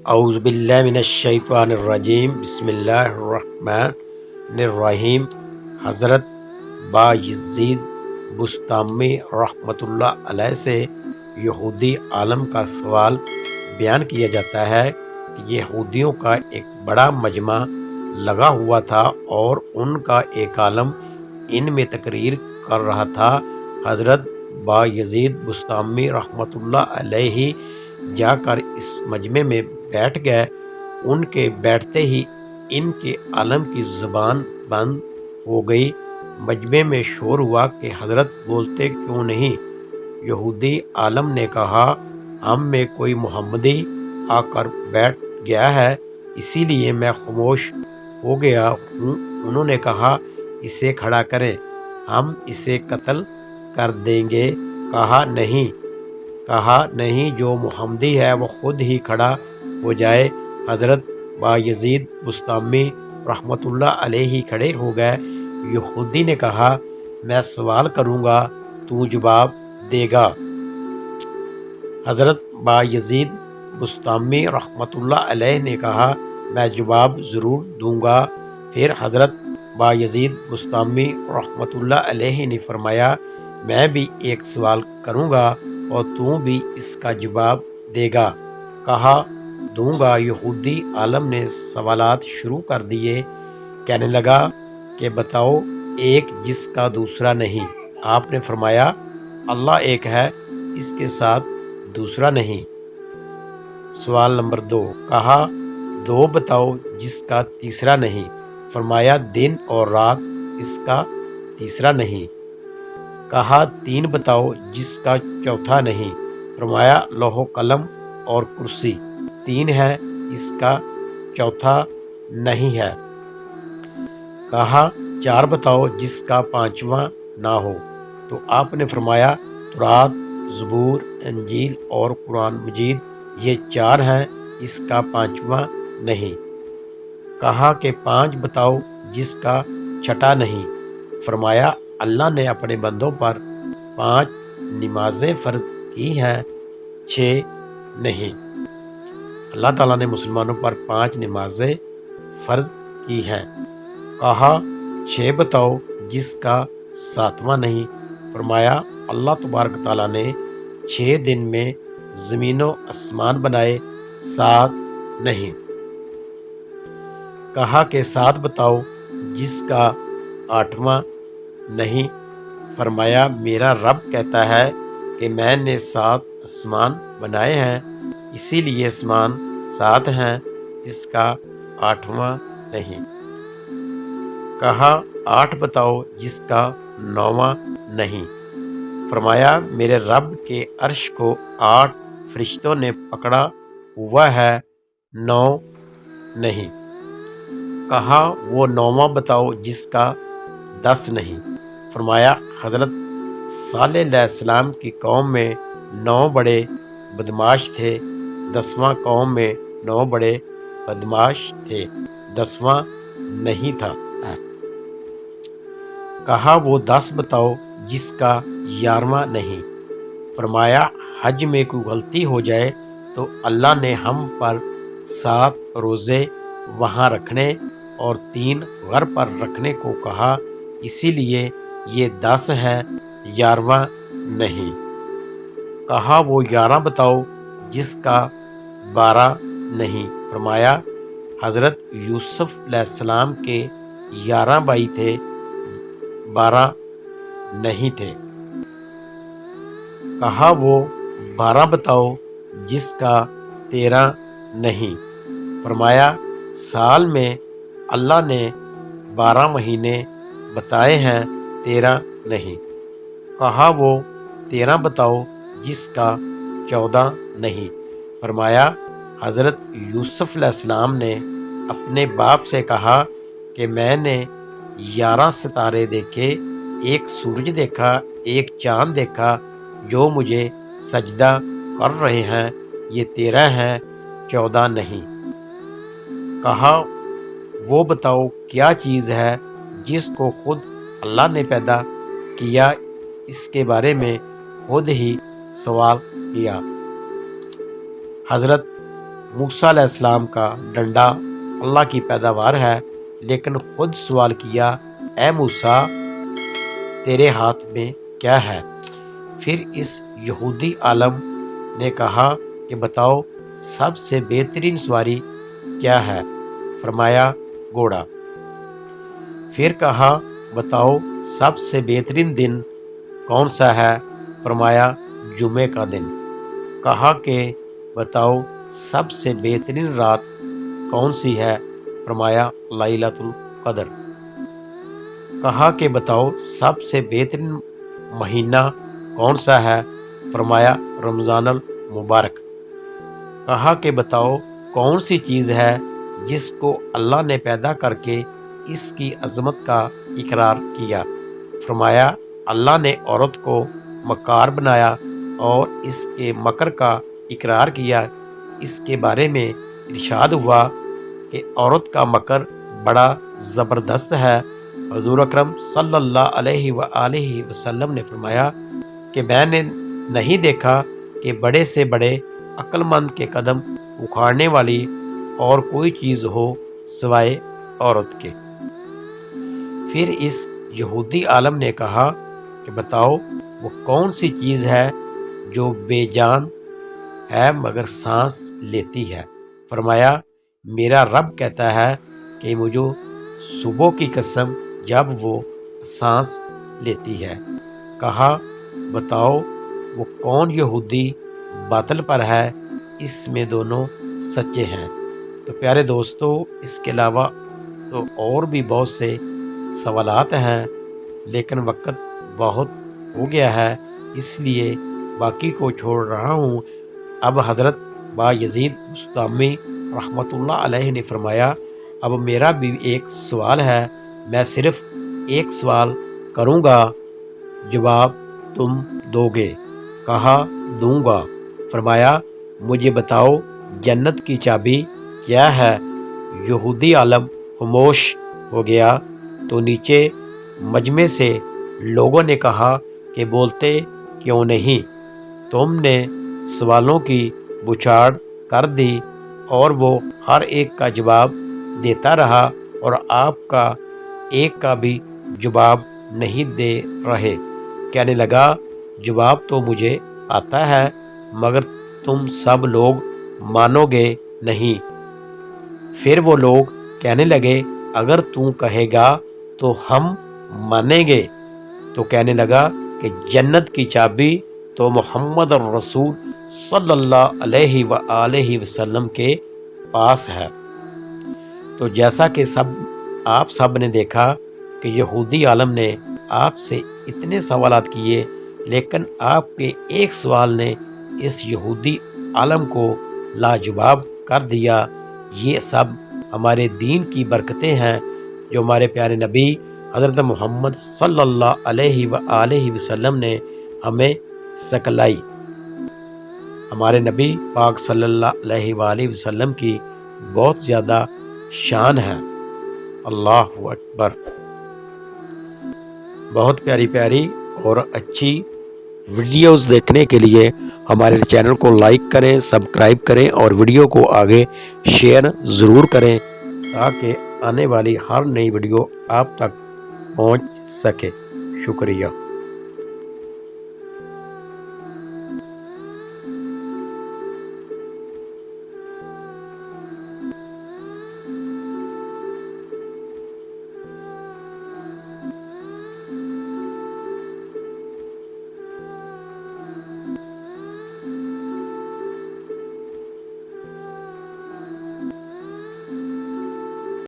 اعوذ باللہ من الشیطان الرجیم بسم اللہ الرحمن الرحیم۔ حضرت بایزید بسطامی رحمۃ اللہ علیہ سے یہودی عالم کا سوال بیان کیا جاتا ہے کہ یہودیوں کا ایک بڑا مجمع لگا ہوا تھا اور ان کا ایک عالم ان میں تقریر کر رہا تھا۔ حضرت بایزید بسطامی رحمۃ اللہ علیہ جا کر اس مجمع میں بیٹھ گئے۔ ان کے بیٹھتے ہی ان کے عالم کی زبان بند ہو گئی۔ مجمع میں شور ہوا کہ حضرت بولتے کیوں نہیں؟ یہودی عالم نے کہا، ہم میں کوئی محمدی آ کر بیٹھ گیا ہے، اسی لیے میں خاموش ہو گیا ہوں۔ انہوں نے کہا، اسے کھڑا کریں، ہم اسے قتل کر دیں گے۔ کہا نہیں، جو محمدی ہے وہ خود ہی کھڑا ہو جائے۔ حضرت بایزید بسطامی رحمۃ اللہ علیہ کھڑے ہو گئے۔ یہودی نے کہا، میں سوال کروں گا، تو جواب دے گا۔ حضرت بایزید بسطامی رحمۃ اللہ علیہ نے کہا، میں جواب ضرور دوں گا۔ پھر حضرت بایزید بسطامی رحمۃ اللہ علیہ نے فرمایا، میں بھی ایک سوال کروں گا اور تو بھی اس کا جواب دے گا۔ کہا، دوں گا۔ یہودی عالم نے سوالات شروع کر دیے۔ کہنے لگا کہ بتاؤ، ایک جس کا دوسرا نہیں۔ آپ نے فرمایا، اللہ ایک ہے، اس کے ساتھ دوسرا نہیں۔ سوال نمبر 2، کہا، دو بتاؤ جس کا تیسرا نہیں۔ فرمایا، دن اور رات، اس کا تیسرا نہیں۔ کہا، 3 بتاؤ جس کا چوتھا نہیں۔ فرمایا، لوح و قلم اور کرسی 3 ہے، اس کا چوتھا نہیں ہے۔ کہا، 4 بتاؤ جس کا 5واں نہ ہو۔ تو آپ نے فرمایا، تورات، زبور، انجیل اور قرآن مجید، یہ 4 ہیں، اس کا 5واں نہیں۔ کہا کہ 5 بتاؤ جس کا 6واں نہیں۔ فرمایا، اللہ نے اپنے بندوں پر 5 نمازیں فرض کی ہیں، 6 نہیں۔ اللہ تعالیٰ نے مسلمانوں پر 5 نمازیں فرض کی ہیں۔ کہا، 6 بتاؤ جس کا 7واں نہیں۔ فرمایا، اللہ تبارک تعالیٰ نے 6 دن میں زمین و آسمان بنائے، 7 نہیں۔ کہا کہ 7 بتاؤ جس کا 8واں نہیں۔ فرمایا، میرا رب کہتا ہے کہ میں نے 7 آسمان بنائے ہیں، اسی لیے آسمان 7 ہیں، اس کا 8واں نہیں۔ کہا، 8 بتاؤ جس کا 9واں نہیں۔ فرمایا، میرے رب کے عرش کو 8 فرشتوں نے پکڑا ہوا ہے، 9 نہیں۔ کہا، وہ 9واں بتاؤ جس کا 10 نہیں۔ فرمایا، حضرت صالح علیہ السلام کی قوم میں 9 بڑے بدماش تھے، 10واں قوم میں 9 بڑے بدماش تھے، 10واں نہیں تھا۔ کہا، وہ 10 بتاؤ جس کا 11واں نہیں۔ فرمایا، حج میں کوئی غلطی ہو جائے تو اللہ نے ہم پر 7 روزے وہاں رکھنے اور 3 گھر پر رکھنے کو کہا، اسی لیے یہ 10 ہے، 11واں نہیں۔ کہا، وہ 11 بتاؤ جس کا 12 نہیں۔ فرمایا، حضرت یوسف علیہ السلام کے 11 بھائی تھے، 12 نہیں تھے۔ کہا، وہ 12 بتاؤ جس کا 13 نہیں۔ فرمایا، سال میں اللہ نے 12 مہینے بتائے ہیں، 13 نہیں۔ کہا، وہ 13 بتاؤ جس کا 14 نہیں۔ فرمایا، حضرت یوسف علیہ السلام نے اپنے باپ سے کہا کہ میں نے 11 ستارے دیکھے، ایک سورج دیکھا، ایک چاند دیکھا جو مجھے سجدہ کر رہے ہیں، یہ 13 ہیں، 14 نہیں۔ کہا، وہ بتاؤ کیا چیز ہے جس کو خود اللہ نے پیدا کیا، اس کے بارے میں خود ہی سوال کیا۔ حضرت موسیٰ علیہ السلام کا ڈنڈا اللہ کی پیداوار ہے، لیکن خود سوال کیا، اے موسیٰ تیرے ہاتھ میں کیا ہے؟ پھر اس یہودی عالم نے کہا کہ بتاؤ سب سے بہترین سواری کیا ہے؟ فرمایا گھوڑا۔ پھر کہا بتاؤ سب سے بہترین دن کون سا ہے؟ فرمایا جمعے کا دن۔ کہا کہ بتاؤ سب سے بہترین رات کون سی ہے؟ فرمایا لیلۃ القدر۔ کہا کہ بتاؤ سب سے بہترین مہینہ کون سا ہے؟ فرمایا رمضان المبارک۔ کہا کہ بتاؤ کون سی چیز ہے جس کو اللہ نے پیدا کر کے اس کی عظمت کا اقرار کیا؟ فرمایا اللہ نے عورت کو مکار بنایا اور اس کے مکر کا اقرار کیا۔ اس کے بارے میں ارشاد ہوا کہ عورت کا مکر بڑا زبردست ہے۔ حضور اکرم صلی اللہ علیہ وآلہ وسلم نے فرمایا کہ میں نے نہیں دیکھا کہ بڑے سے بڑے عقل مند کے قدم اکھاڑنے والی اور کوئی چیز ہو سوائے عورت کے۔ پھر اس یہودی عالم نے کہا کہ بتاؤ وہ کون سی چیز ہے جو بے جان ہے مگر سانس لیتی ہے؟ فرمایا میرا رب کہتا ہے کہ مجھے صبح کی قسم جب وہ سانس لیتی ہے۔ کہا بتاؤ وہ کون یہودی باطل پر ہے؟ اس میں دونوں سچے ہیں۔ تو پیارے دوستو، اس کے علاوہ تو اور بھی بہت سے سوالات ہیں، لیکن وقت بہت ہو گیا ہے، اس لیے باقی کو چھوڑ رہا ہوں۔ اب حضرت بایزید بسطامی رحمۃ اللہ علیہ نے فرمایا، اب میرا بھی ایک سوال ہے، میں صرف ایک سوال کروں گا، جواب تم دو گے؟ کہا دوں گا۔ فرمایا مجھے بتاؤ جنت کی چابی کیا ہے؟ یہودی عالم خاموش ہو گیا تو نیچے مجمع سے لوگوں نے کہا کہ بولتے کیوں نہیں؟ تم نے سوالوں کی بچھاڑ کر دی اور وہ ہر ایک کا جواب دیتا رہا اور آپ کا ایک کا بھی جواب نہیں دے رہے۔ کہنے لگا جواب تو مجھے آتا ہے مگر تم سب لوگ مانو گے نہیں۔ پھر وہ لوگ کہنے لگے اگر تو کہے گا تو ہم مانیں گے۔ تو کہنے لگا کہ جنت کی چابی تو محمد الرسول صلی اللہ علیہ وآلہ وسلم کے پاس ہے۔ تو جیسا کہ آپ سب نے دیکھا کہ یہودی عالم نے آپ سے اتنے سوالات کیے، لیکن آپ کے ایک سوال نے اس یہودی عالم کو لاجواب کر دیا۔ یہ سب ہمارے دین کی برکتیں ہیں جو ہمارے پیارے نبی حضرت محمد صلی اللہ علیہ وآلہ وسلم نے ہمیں سکھلائی۔ ہمارے نبی پاک صلی اللہ علیہ وآلہ وسلم کی بہت زیادہ شان ہے۔ اللہ اکبر۔ بہت پیاری پیاری اور اچھی ویڈیوز دیکھنے کے لیے ہمارے چینل کو لائک کریں، سبسکرائب کریں اور ویڈیو کو آگے شیئر ضرور کریں تاکہ آنے والی ہر نئی ویڈیو آپ تک پہنچ سکے۔ شکریہ۔